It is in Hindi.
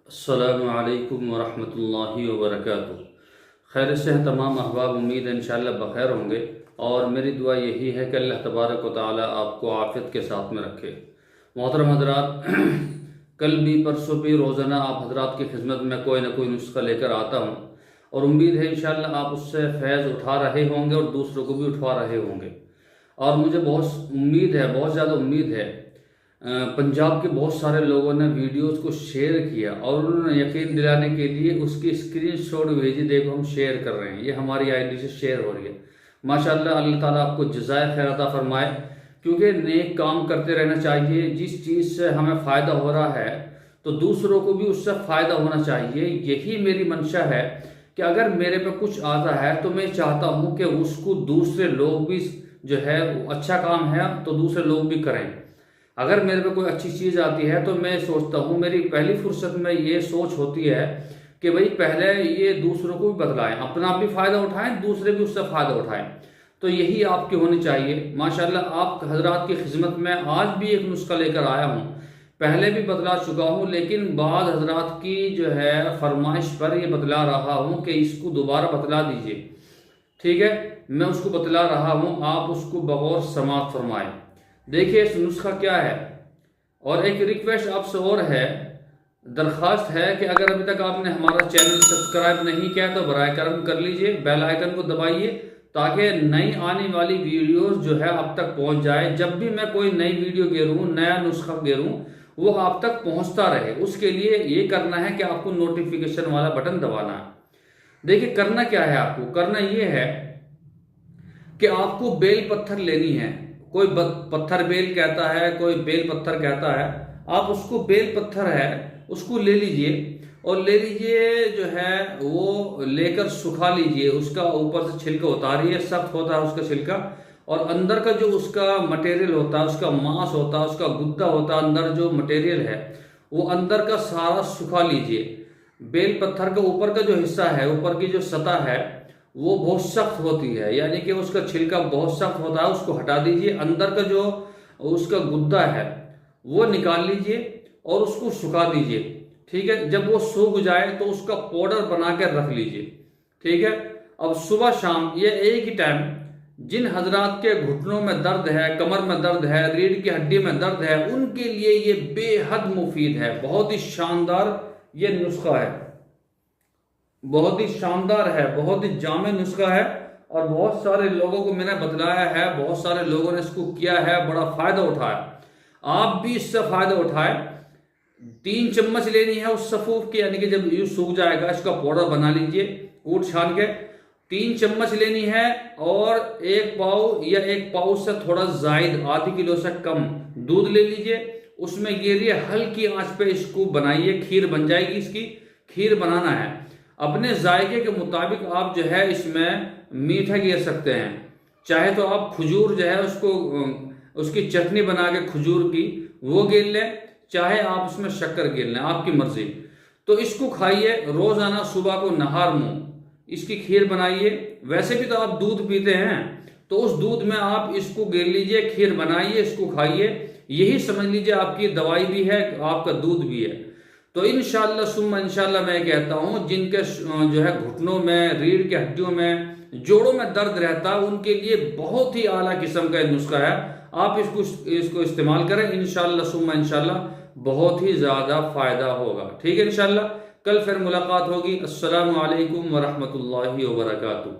अस्सलामु अलैकुम वरहमतुल्लाहि वबरकातुहू। खैर से हैं तमाम अहबाब, उम्मीद है इंशाअल्लाह बखैर होंगे। और मेरी दुआ यही है कि अल्लाह तबारक व तआला आपको आफ़ियत के साथ में रखे। मोहतरम हजरात, कल भी परसों भी रोज़ाना आप हजरात की खिदमत में कोई ना कोई नुस्खा लेकर आता हूँ और उम्मीद है इंशाअल्लाह आप उससे फैज़ उठा रहे होंगे और दूसरों को भी उठवा रहे होंगे। और मुझे बहुत उम्मीद है, बहुत ज़्यादा उम्मीद है, पंजाब के बहुत सारे लोगों ने वीडियोस को शेयर किया और उन्होंने यकीन दिलाने के लिए उसकी स्क्रीनशॉट भेजी, देखो हम शेयर कर रहे हैं, ये हमारी आईडी से शेयर हो रही है। माशाल्लाह, अल्लाह ताला आपको जज़ाए खैर अता फरमाए, क्योंकि नेक काम करते रहना चाहिए। जिस चीज़ से हमें फ़ायदा हो रहा है तो दूसरों को भी उससे फ़ायदा होना चाहिए। यही मेरी मंशा है कि अगर मेरे पे कुछ आता है तो मैं चाहता हूँ कि उसको दूसरे लोग भी जो है, अच्छा काम है तो दूसरे लोग भी करें। अगर मेरे पे कोई अच्छी चीज़ आती है तो मैं सोचता हूँ, मेरी पहली फुर्सत में ये सोच होती है कि भाई पहले ये दूसरों को भी बतलाएं, अपना भी फ़ायदा उठाएं, दूसरे भी उससे फ़ायदा उठाएं। तो यही आपकी होनी चाहिए। माशाल्लाह, आप हजरात की खिदमत में आज भी एक नुस्खा लेकर आया हूँ। पहले भी बतला चुका हूँ, लेकिन बाद हजरात की जो है फरमाइश पर ये बतला रहा हूँ कि इसको दोबारा बतला दीजिए। ठीक है, मैं उसको बतला रहा हूँ, आप उसको बगौर समाअत फरमाएं। देखिए इस नुस्खा क्या है। और एक रिक्वेस्ट आपसे और है, दरख्वास्त है कि अगर अभी तक आपने हमारा चैनल सब्सक्राइब नहीं किया तो बराए करम कर लीजिए, बेल आइकन को दबाइए ताकि नई आने वाली वीडियोस जो है आप तक पहुंच जाए। जब भी मैं कोई नई वीडियो गेरूँ, नया नुस्खा गेरूँ, वो आप तक पहुंचता रहे। उसके लिए ये करना है कि आपको नोटिफिकेशन वाला बटन दबाना है। देखिए करना क्या है, आपको करना ये है कि आपको बेल पत्थर लेनी है। कोई पत्थर बेल कहता है, कोई बेल पत्थर कहता है। आप उसको बेल पत्थर है उसको ले लीजिए और ले लीजिए जो है वो लेकर सुखा लीजिए। उसका ऊपर से छिलका उतारिए, सख्त होता है उसका छिलका, और अंदर का जो उसका मटेरियल होता है, उसका मांस होता है, उसका गुद्दा होता है, अंदर जो मटेरियल है वो अंदर का सारा सुखा लीजिए। बेल पत्थर का ऊपर का जो हिस्सा है, ऊपर की जो सतह है वो बहुत सख्त होती है, यानी कि उसका छिलका बहुत सख्त होता है, उसको हटा दीजिए। अंदर का जो उसका गुद्दा है वो निकाल लीजिए और उसको सुखा दीजिए। ठीक है, जब वो सूख जाए तो उसका पाउडर बना के रख लीजिए। ठीक है, अब सुबह शाम ये एक ही टाइम, जिन हजरात के घुटनों में दर्द है, कमर में दर्द है, रीढ़ की हड्डी में दर्द है, उनके लिए ये बेहद मुफीद है। बहुत ही शानदार ये नुस्खा है, बहुत ही शानदार है, बहुत ही जामे नुस्खा है। और बहुत सारे लोगों को मैंने बतलाया है, बहुत सारे लोगों ने इसको किया है, बड़ा फायदा उठाया। आप भी इससे फायदा उठाए। 3 चम्मच लेनी है उस सफूफ की, यानी कि जब ये सूख जाएगा इसका पाउडर बना लीजिए कूट छान के। 3 चम्मच लेनी है और 1 पाव या 1 पाव से थोड़ा जायद, आधी किलो से कम दूध ले लीजिए। उसमें गिरिए, हल्की आंच पे इसको बनाइए, खीर बन जाएगी। इसकी खीर बनाना है अपने जायके के मुताबिक। आप जो है इसमें मीठा गिर सकते हैं, चाहे तो आप खजूर जो है उसको उसकी चटनी बना के खजूर की वो गिर लें, चाहे आप उसमें शक्कर गिर लें, आपकी मर्जी। तो इसको खाइए रोजाना सुबह को नहार मुंह इसकी खीर बनाइए। वैसे भी तो आप दूध पीते हैं तो उस दूध में आप इसको गिर लीजिए, खीर बनाइए, इसको खाइए। यही समझ लीजिए आपकी दवाई भी है, आपका दूध भी है। तो इंशाअल्लाह सुम्मा इंशाअल्लाह मैं कहता हूँ, जिनके जो है घुटनों में, रीढ़ की हड्डियों में, जोड़ों में दर्द रहता है, उनके लिए बहुत ही आला किस्म का नुस्खा है। आप इसको इस्तेमाल करें, इंशाअल्लाह सुम्मा इंशाअल्लाह बहुत ही ज़्यादा फ़ायदा होगा। ठीक है, इंशाअल्लाह कल फिर मुलाकात होगी। अस्सलामु अलैकुम वरहमतुल्लाहि वबरकातुहू।